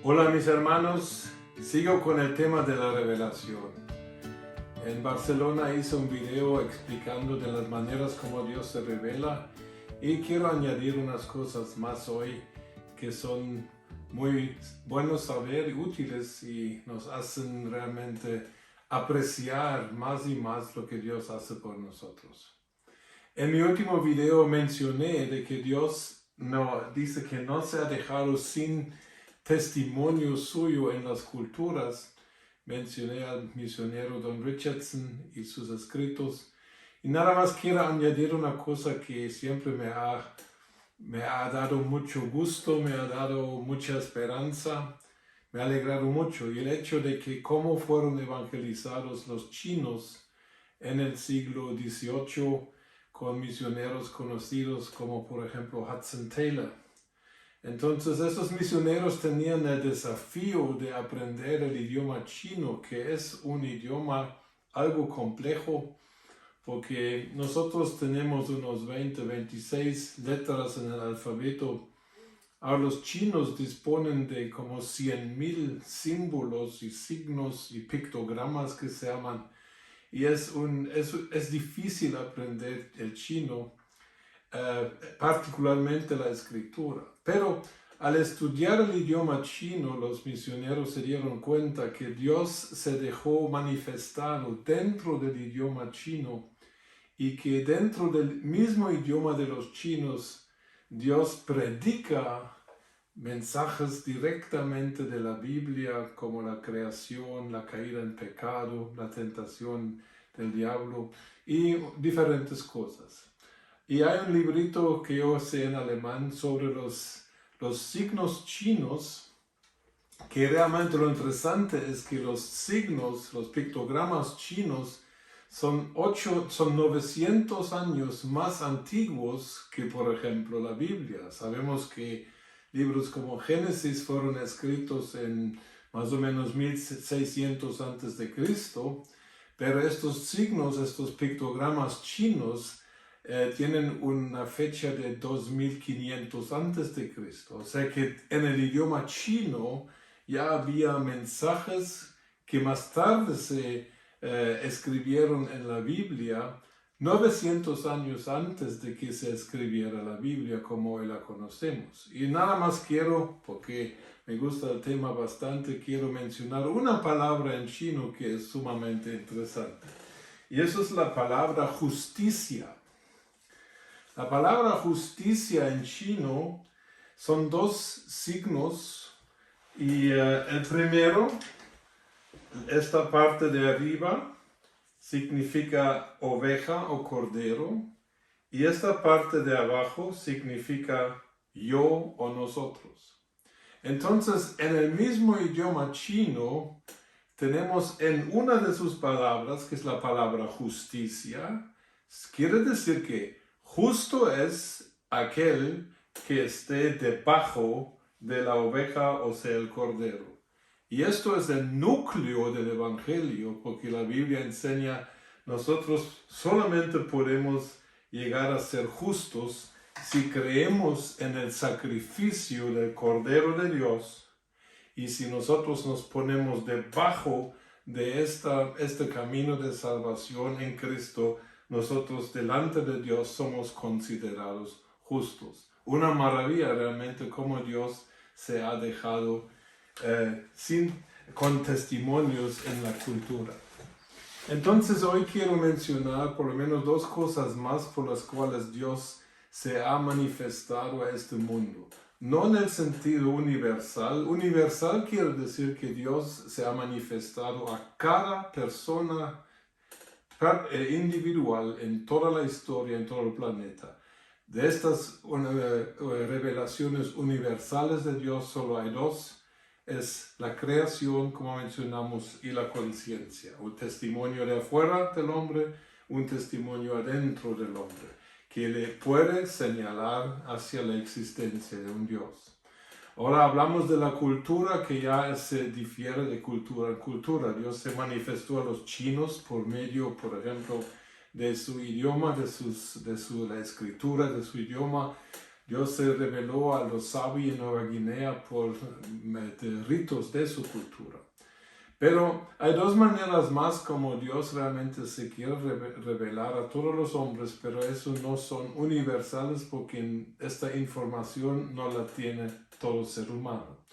Hola mis hermanos, sigo con el tema de la revelación. En Barcelona hice un video explicando de las maneras como Dios se revela y quiero añadir unas cosas más hoy que son muy buenos saber y útiles y nos hacen realmente apreciar más y más lo que Dios hace por nosotros. En mi último video mencioné de que Dios dice que no se ha dejado sin testimonio suyo en las culturas. Mencioné al misionero Don Richardson y sus escritos. Y nada más quiero añadir una cosa que siempre me ha dado mucho gusto, me ha dado mucha esperanza, me ha alegrado mucho. Y el hecho de que cómo fueron evangelizados los chinos en el siglo XVIII con misioneros conocidos como por ejemplo Hudson Taylor. Entonces esos misioneros tenían el desafío de aprender el idioma chino, que es un idioma algo complejo, porque nosotros tenemos unos 26 letras en el alfabeto. Ahora los chinos disponen de como 100,000 símbolos y signos y pictogramas que se llaman, y es difícil aprender el chino. Particularmente la escritura. Pero al estudiar el idioma chino, los misioneros se dieron cuenta que Dios se dejó manifestado dentro del idioma chino y que dentro del mismo idioma de los chinos, Dios predica mensajes directamente de la Biblia, como la creación, la caída en pecado, la tentación del diablo y diferentes cosas. Y hay un librito que yo sé en alemán sobre los signos chinos, que realmente lo interesante es que los signos, los pictogramas chinos, son 900 años más antiguos que, por ejemplo, la Biblia. Sabemos que libros como Génesis fueron escritos en más o menos 1600 antes de Cristo, pero estos signos, estos pictogramas chinos, tienen una fecha de 2500 antes de Cristo. O sea que en el idioma chino ya había mensajes que más tarde se escribieron en la Biblia 900 años antes de que se escribiera la Biblia como hoy la conocemos. Y nada más quiero, porque me gusta el tema bastante, quiero mencionar una palabra en chino que es sumamente interesante. Y eso es la palabra justicia. La palabra justicia en chino son dos signos y el primero, esta parte de arriba, significa oveja o cordero y esta parte de abajo significa yo o nosotros. Entonces, en el mismo idioma chino, tenemos en una de sus palabras, que es la palabra justicia, quiere decir que justo es aquel que esté debajo de la oveja, o sea, el cordero. Y esto es el núcleo del Evangelio, porque la Biblia enseña, nosotros solamente podemos llegar a ser justos si creemos en el sacrificio del Cordero de Dios, y si nosotros nos ponemos debajo de este camino de salvación en Cristo, nosotros delante de Dios somos considerados justos. Una maravilla realmente cómo Dios se ha dejado con testimonios en la cultura. Entonces hoy quiero mencionar por lo menos dos cosas más por las cuales Dios se ha manifestado a este mundo. No en el sentido universal. Universal quiere decir que Dios se ha manifestado a cada persona individual en toda la historia, en todo el planeta. De estas revelaciones universales de Dios solo hay dos. Es la creación, como mencionamos, y la conciencia. Un testimonio de afuera del hombre, un testimonio adentro del hombre, que le puede señalar hacia la existencia de un Dios. Ahora hablamos de la cultura, que ya se difiere de cultura en cultura. Dios se manifestó a los chinos por medio, por ejemplo, de su idioma, la escritura de su idioma. Dios se reveló a los sabios en Nueva Guinea por ritos de su cultura. Pero hay dos maneras más como Dios realmente se quiere revelar a todos los hombres, pero eso no son universales porque esta información no la tiene todo ser humano.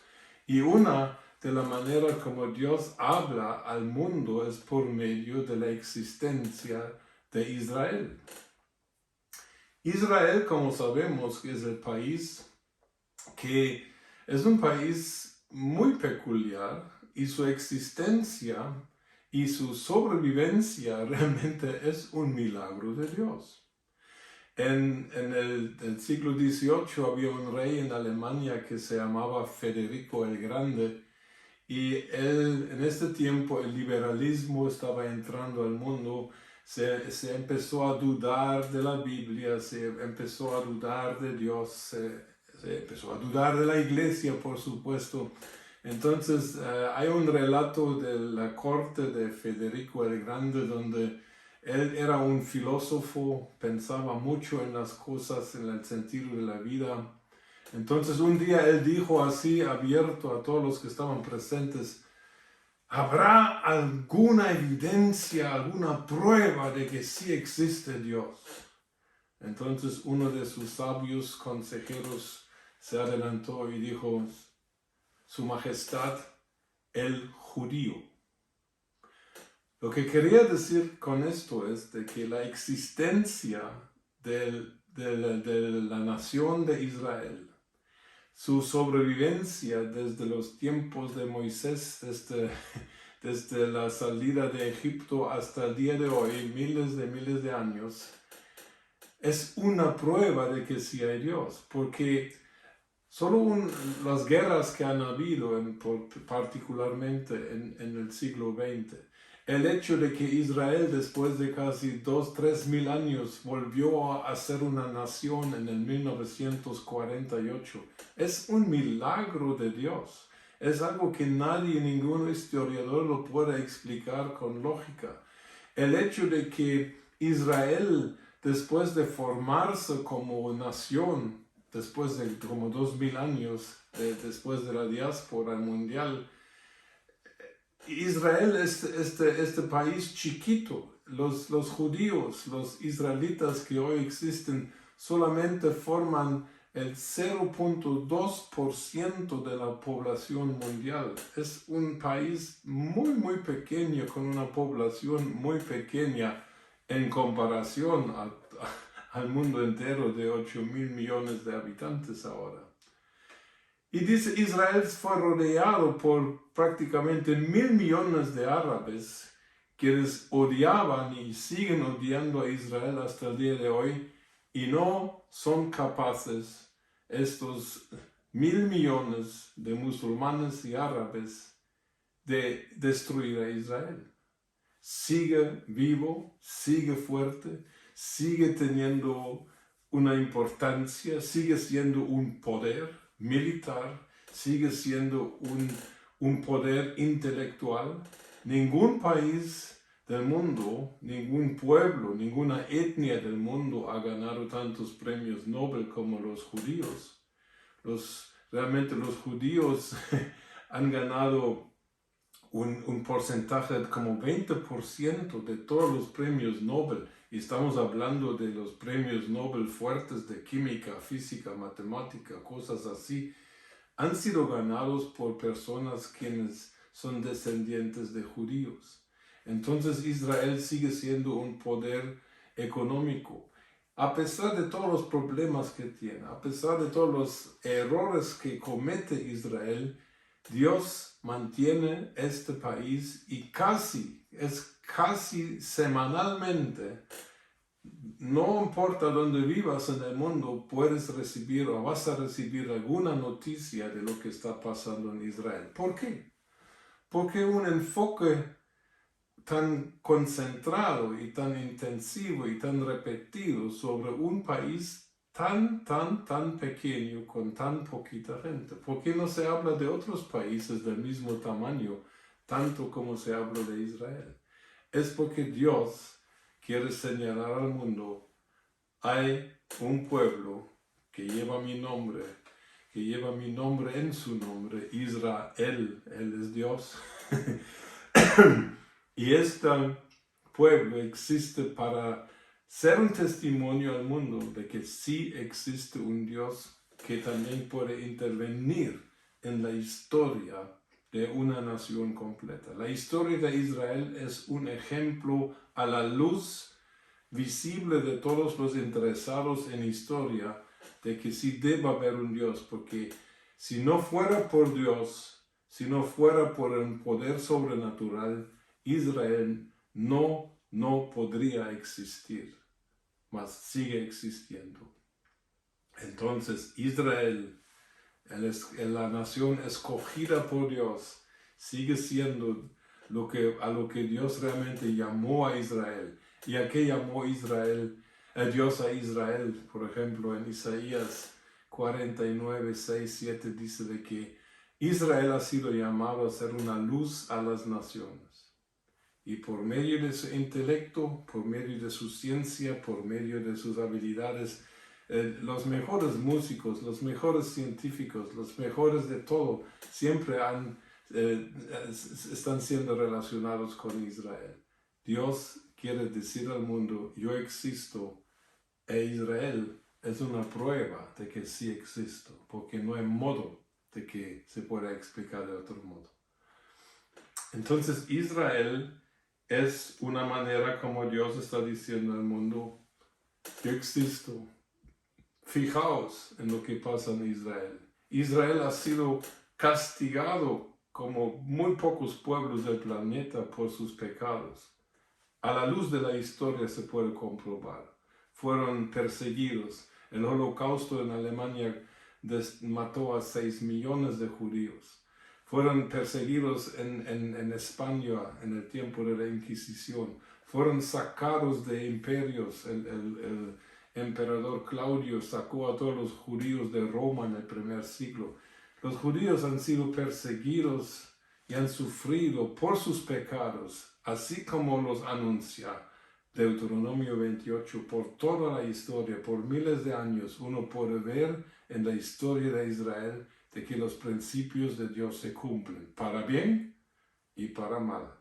Y una de la manera como Dios habla al mundo es por medio de la existencia de Israel. Israel, como sabemos, es el país que es un país muy peculiar, y su existencia y su sobrevivencia realmente es un milagro de Dios. En el siglo XVIII había un rey en Alemania que se llamaba Federico el Grande, y en este tiempo el liberalismo estaba entrando al mundo. Se empezó a dudar de la Biblia, se empezó a dudar de Dios, se empezó a dudar de la iglesia, por supuesto. Entonces hay un relato de la corte de Federico el Grande donde él era un filósofo, pensaba mucho en las cosas, en el sentido de la vida. Entonces un día él dijo así abierto a todos los que estaban presentes: ¿habrá alguna evidencia, alguna prueba de que sí existe Dios? Entonces uno de sus sabios consejeros se adelantó y dijo: Su Majestad, el judío. Lo que quería decir con esto es de que la existencia de la nación de Israel, su sobrevivencia desde los tiempos de Moisés, desde la salida de Egipto hasta el día de hoy, miles de años, es una prueba de que sí hay Dios, porque solo las guerras que han habido, particularmente en el siglo XX, el hecho de que Israel después de casi 3.000 años volvió a ser una nación en el 1948, es un milagro de Dios. Es algo que nadie, ningún historiador lo puede explicar con lógica. El hecho de que Israel, después de formarse como nación, después de como 2.000 años después de la diáspora mundial, Israel es este país chiquito. Los judíos, los israelitas que hoy existen, solamente forman el 0.2% de la población mundial. Es un país muy pequeño, con una población muy pequeña en comparación al mundo entero de 8.000 millones de habitantes ahora. Y dice, Israel fue rodeado por prácticamente 1.000 millones de árabes, quienes odiaban y siguen odiando a Israel hasta el día de hoy, y no son capaces estos 1.000 millones de musulmanes y árabes de destruir a Israel. Sigue vivo, sigue fuerte, sigue teniendo una importancia, sigue siendo un poder militar, sigue siendo un poder intelectual. Ningún país del mundo, ningún pueblo, ninguna etnia del mundo ha ganado tantos premios Nobel como los judíos. Realmente los judíos han ganado un porcentaje de como 20% de todos los premios Nobel, y estamos hablando de los premios Nobel fuertes de química, física, matemática, cosas así, han sido ganados por personas quienes son descendientes de judíos. Entonces Israel sigue siendo un poder económico. A pesar de todos los problemas que tiene, a pesar de todos los errores que comete Israel, Dios mantiene este país y casi semanalmente, no importa dónde vivas en el mundo, puedes recibir o vas a recibir alguna noticia de lo que está pasando en Israel. ¿Por qué? Porque un enfoque tan concentrado y tan intensivo y tan repetido sobre un país tan pequeño con tan poquita gente. ¿Por qué no se habla de otros países del mismo tamaño tanto como se habla de Israel? Es porque Dios quiere señalar al mundo: hay un pueblo que lleva mi nombre en su nombre, Israel, Él es Dios. Y este pueblo existe para ser un testimonio al mundo de que sí existe un Dios que también puede intervenir en la historia de una nación completa. La historia de Israel es un ejemplo a la luz visible de todos los interesados en historia de que sí debe haber un Dios, porque si no fuera por Dios, si no fuera por el poder sobrenatural, Israel no podría existir, mas sigue existiendo. Entonces Israel, la nación escogida por Dios, sigue siendo a lo que Dios realmente llamó a Israel. ¿Y a qué llamó Dios a Israel? Por ejemplo, en Isaías 49, 6, 7 dice de que Israel ha sido llamado a ser una luz a las naciones. Y por medio de su intelecto, por medio de su ciencia, por medio de sus habilidades, los mejores músicos, los mejores científicos, los mejores de todo, siempre están siendo relacionados con Israel. Dios quiere decir al mundo, yo existo, e Israel es una prueba de que sí existo, porque no hay modo de que se pueda explicar de otro modo. Entonces Israel es una manera como Dios está diciendo al mundo, yo existo. Fijaos en lo que pasa en Israel. Israel ha sido castigado como muy pocos pueblos del planeta por sus pecados. A la luz de la historia se puede comprobar. Fueron perseguidos. El Holocausto en Alemania mató a 6 millones de judíos. Fueron perseguidos en España en el tiempo de la Inquisición. Fueron sacados de imperios. El emperador Claudio sacó a todos los judíos de Roma en el primer siglo. Los judíos han sido perseguidos y han sufrido por sus pecados, así como los anuncia Deuteronomio 28, por toda la historia, por miles de años. Uno puede ver en la historia de Israel de que los principios de Dios se cumplen, para bien y para mal.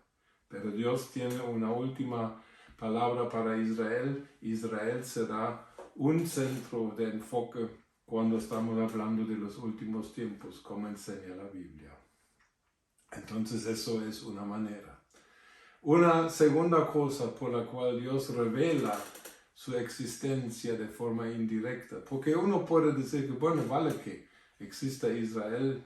Pero Dios tiene una última palabra para Israel. Israel será un centro de enfoque cuando estamos hablando de los últimos tiempos, como enseña la Biblia. Entonces eso es una manera. Una segunda cosa por la cual Dios revela su existencia de forma indirecta, porque uno puede decir que, bueno, vale que exista Israel,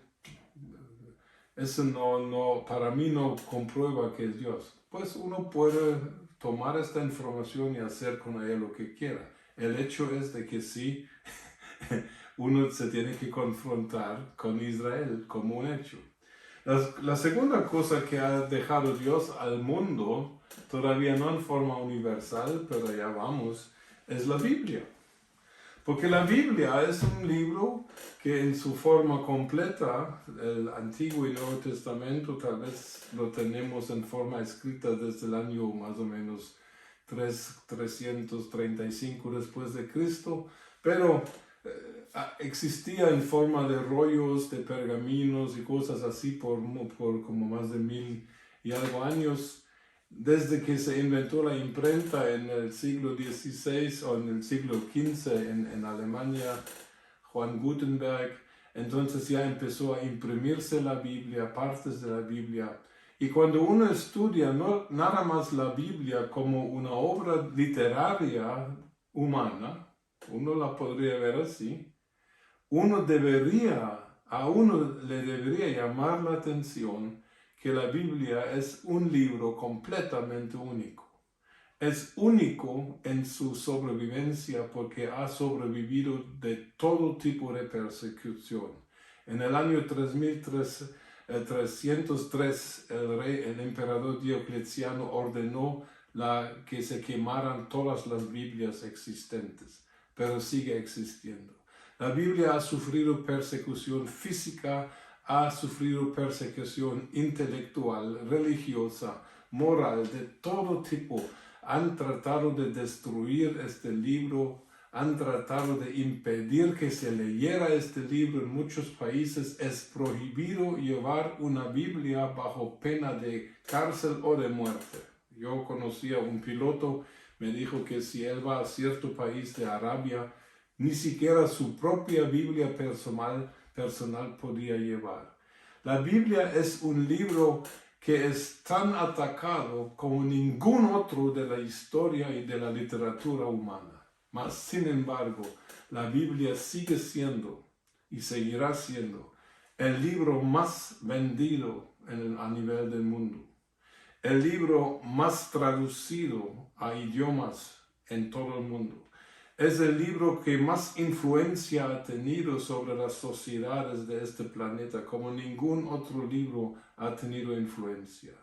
eso para mí no comprueba que es Dios. Pues uno puede tomar esta información y hacer con ella lo que quiera. El hecho es de que sí, uno se tiene que confrontar con Israel como un hecho. La segunda cosa que ha dejado Dios al mundo, todavía no en forma universal, pero ya vamos, es la Biblia. Porque la Biblia es un libro que en su forma completa, el Antiguo y Nuevo Testamento, tal vez lo tenemos en forma escrita desde el año más o menos 335 después de Cristo, pero existía en forma de rollos, de pergaminos y cosas así por como más de 1000 y algo años. Desde que se inventó la imprenta en el siglo XVI o en el siglo XV en Alemania, Juan Gutenberg, entonces ya empezó a imprimirse la Biblia, partes de la Biblia. Y cuando uno estudia no nada más la Biblia como una obra literaria humana, uno la podría ver así, a uno le debería llamar la atención que la Biblia es un libro completamente único. Es único en su sobrevivencia porque ha sobrevivido de todo tipo de persecución. En el año 303, el emperador Diocleciano ordenó que se quemaran todas las Biblias existentes, pero sigue existiendo. La Biblia ha sufrido persecución física, ha sufrido persecución intelectual, religiosa, moral, de todo tipo. Han tratado de destruir este libro han tratado de impedir que se leyera este libro en muchos países. Es prohibido llevar una Biblia bajo pena de cárcel o de muerte. Yo conocía un piloto, me dijo que si él va a cierto país de Arabia, ni siquiera su propia Biblia personal podía llevar. La Biblia es un libro que es tan atacado como ningún otro de la historia y de la literatura humana. Mas, sin embargo, la Biblia sigue siendo y seguirá siendo el libro más vendido a nivel del mundo, el libro más traducido a idiomas en todo el mundo. Es el libro que más influencia ha tenido sobre las sociedades de este planeta, como ningún otro libro ha tenido influencia.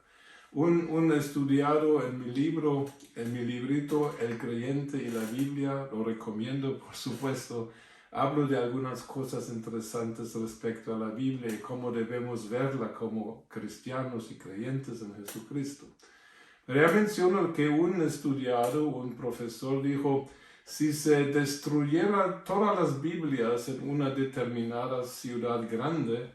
Un estudiado en mi librito, El Creyente y la Biblia, lo recomiendo por supuesto, hablo de algunas cosas interesantes respecto a la Biblia y cómo debemos verla como cristianos y creyentes en Jesucristo. Pero ya menciono que un estudiado, un profesor dijo, si se destruyera todas las Biblias en una determinada ciudad grande,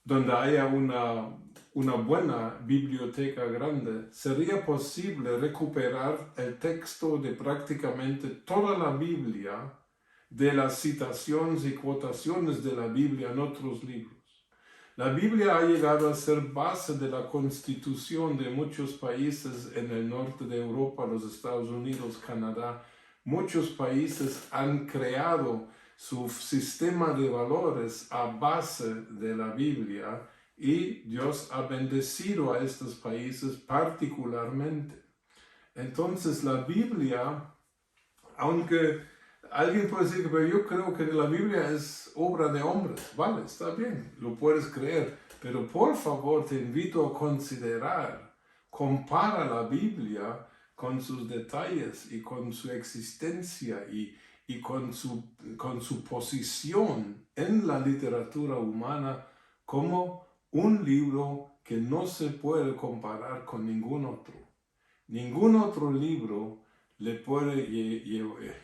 donde haya una buena biblioteca grande, sería posible recuperar el texto de prácticamente toda la Biblia, de las citaciones y quotaciones de la Biblia en otros libros. La Biblia ha llegado a ser base de la constitución de muchos países en el norte de Europa, los Estados Unidos, Canadá. Muchos países han creado su sistema de valores a base de la Biblia y Dios ha bendecido a estos países particularmente. Entonces la Biblia, aunque alguien puede decir que yo creo que la Biblia es obra de hombres, vale, está bien, lo puedes creer, pero por favor te invito a considerar, compara la Biblia con sus detalles y con su existencia y con su posición en la literatura humana como un libro que no se puede comparar con ningún otro. Ningún otro libro le puede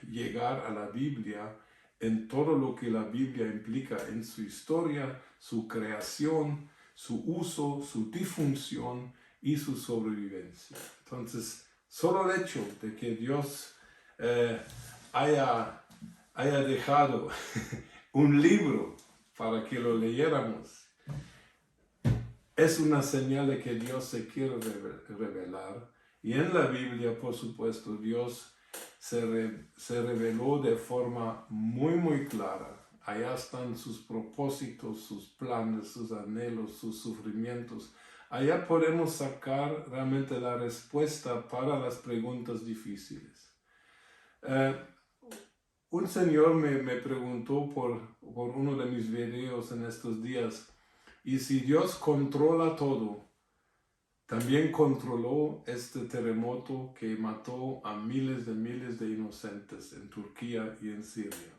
llegar a la Biblia en todo lo que la Biblia implica en su historia, su creación, su uso, su difusión y su sobrevivencia. Entonces, solo el hecho de que Dios haya dejado un libro para que lo leyéramos es una señal de que Dios se quiere revelar. Y en la Biblia, por supuesto, Dios se reveló de forma muy clara. Allá están sus propósitos, sus planes, sus anhelos, sus sufrimientos. Allá podemos sacar realmente la respuesta para las preguntas difíciles. Un señor me preguntó por uno de mis videos en estos días, y si Dios controla todo, también controló este terremoto que mató a miles de inocentes en Turquía y en Siria.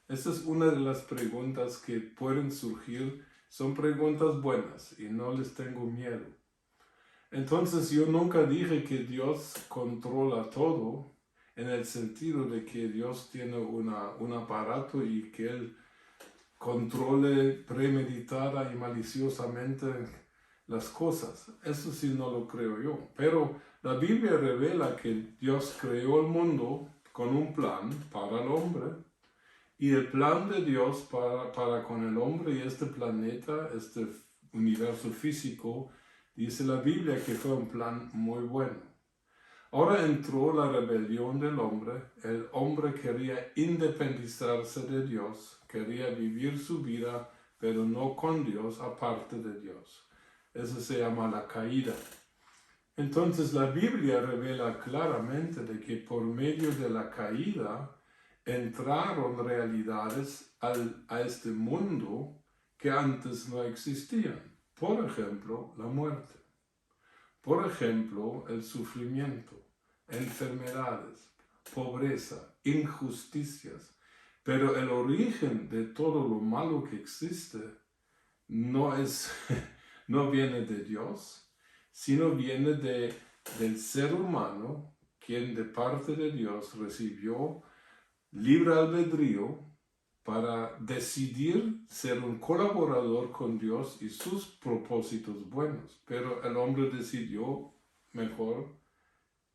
Esta es una de las preguntas que pueden surgir. Son preguntas buenas y no les tengo miedo. Entonces yo nunca dije que Dios controla todo en el sentido de que Dios tiene un aparato y que Él controle premeditada y maliciosamente las cosas. Eso sí no lo creo yo. Pero la Biblia revela que Dios creó el mundo con un plan para el hombre. Y el plan de Dios para con el hombre y este planeta, este universo físico, dice la Biblia que fue un plan muy bueno. Ahora entró la rebelión del hombre. El hombre quería independizarse de Dios, quería vivir su vida, pero no con Dios, aparte de Dios. Eso se llama la caída. Entonces la Biblia revela claramente de que por medio de la caída entraron realidades a este mundo que antes no existían. Por ejemplo, la muerte. Por ejemplo, el sufrimiento, enfermedades, pobreza, injusticias. Pero el origen de todo lo malo que existe no viene de Dios, sino viene del ser humano, quien de parte de Dios recibió libre albedrío para decidir ser un colaborador con Dios y sus propósitos buenos. Pero el hombre decidió mejor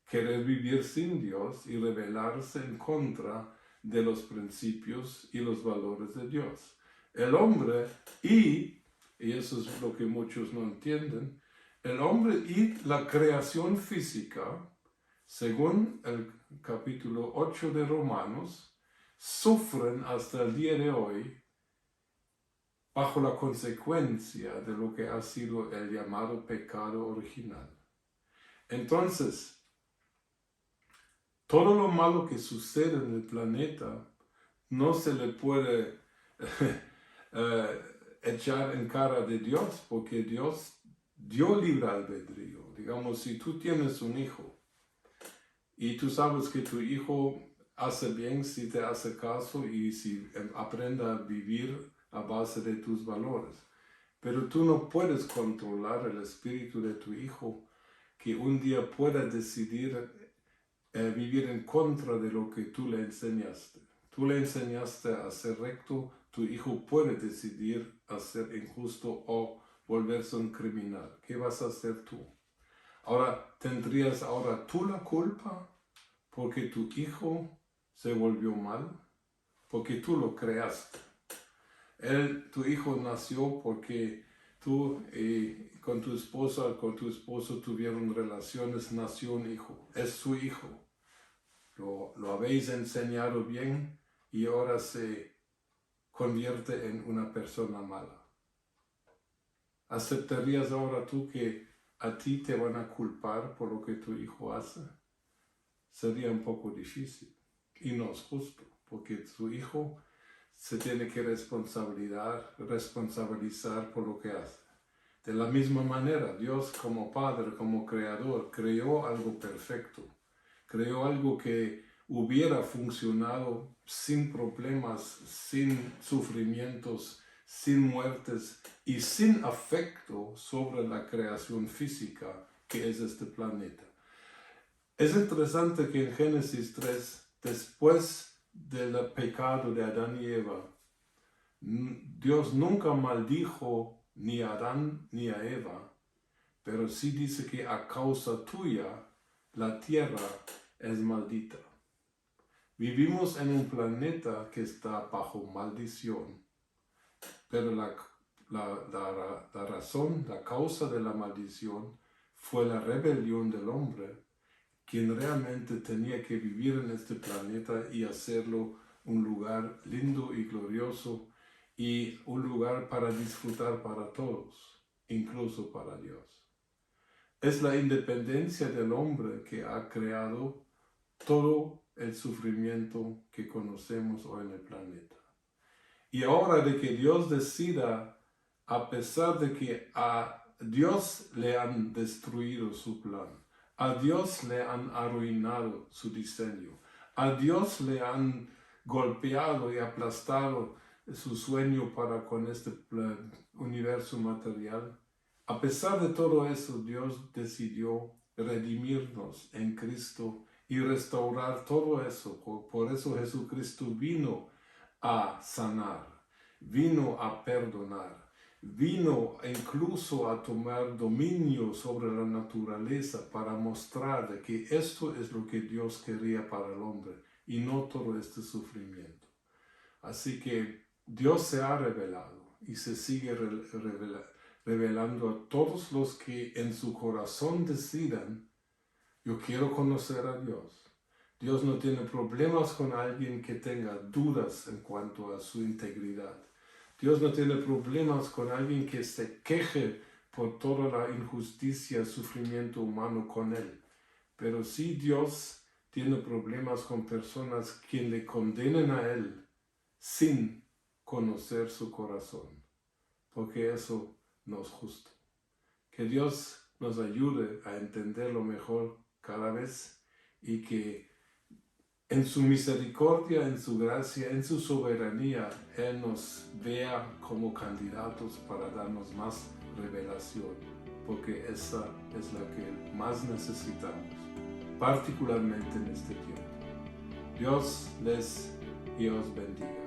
querer vivir sin Dios y rebelarse en contra de los principios y los valores de Dios. El hombre y eso es lo que muchos no entienden, el hombre y la creación física, según el capítulo 8 de Romanos, sufren hasta el día de hoy bajo la consecuencia de lo que ha sido el llamado pecado original. Entonces, todo lo malo que sucede en el planeta no se le puede echar en cara de Dios, porque Dios dio libre albedrío. Digamos, si tú tienes un hijo y tú sabes que tu hijo hace bien si te hace caso y si aprende a vivir a base de tus valores, pero tú no puedes controlar el espíritu de tu hijo que un día pueda decidir vivir en contra de lo que tú le enseñaste. Tú le enseñaste a ser recto, tu hijo puede decidir a ser injusto o volverse un criminal. ¿Qué vas a hacer tú? Ahora, ¿tendrías ahora tú la culpa porque tu hijo se volvió mal? Porque tú lo creaste. Tu hijo nació porque tú con tu esposo tuvieron relaciones, nació un hijo. Es su hijo. Lo habéis enseñado bien y ahora se convierte en una persona mala. ¿Aceptarías ahora tú que a ti te van a culpar por lo que tu hijo hace? Sería un poco difícil y no es justo, porque tu hijo se tiene que responsabilizar por lo que hace. De la misma manera, Dios como Padre, como Creador, creó algo perfecto. Creó algo que hubiera funcionado sin problemas, sin sufrimientos, sin muertes y sin afecto sobre la creación física que es este planeta. Es interesante que en Génesis 3, después del pecado de Adán y Eva, Dios nunca maldijo ni a Adán ni a Eva, pero sí dice que a causa tuya la tierra es maldita. Vivimos en un planeta que está bajo maldición, pero la razón, la causa de la maldición fue la rebelión del hombre, quien realmente tenía que vivir en este planeta y hacerlo un lugar lindo y glorioso y un lugar para disfrutar para todos, incluso para Dios. Es la independencia del hombre que ha creado todo el sufrimiento que conocemos hoy en el planeta. Y ahora de que Dios decida, a pesar de que a Dios le han destruido su plan, a Dios le han arruinado su diseño, a Dios le han golpeado y aplastado su sueño para con este universo material, a pesar de todo eso, Dios decidió redimirnos en Cristo y restaurar todo eso. Por eso Jesucristo vino a sanar, vino a perdonar, vino incluso a tomar dominio sobre la naturaleza para mostrar que esto es lo que Dios quería para el hombre y no todo este sufrimiento. Así que Dios se ha revelado y se sigue revelando a todos los que en su corazón decidan: yo quiero conocer a Dios. Dios no tiene problemas con alguien que tenga dudas en cuanto a su integridad. Dios no tiene problemas con alguien que se queje por toda la injusticia, sufrimiento humano con él. Pero sí Dios tiene problemas con personas que le condenen a él sin conocer su corazón, porque eso no es justo. Que Dios nos ayude a entenderlo mejor cada vez y que en su misericordia, en su gracia, en su soberanía, Él nos vea como candidatos para darnos más revelación, porque esa es la que más necesitamos, particularmente en este tiempo. Dios les y os bendiga.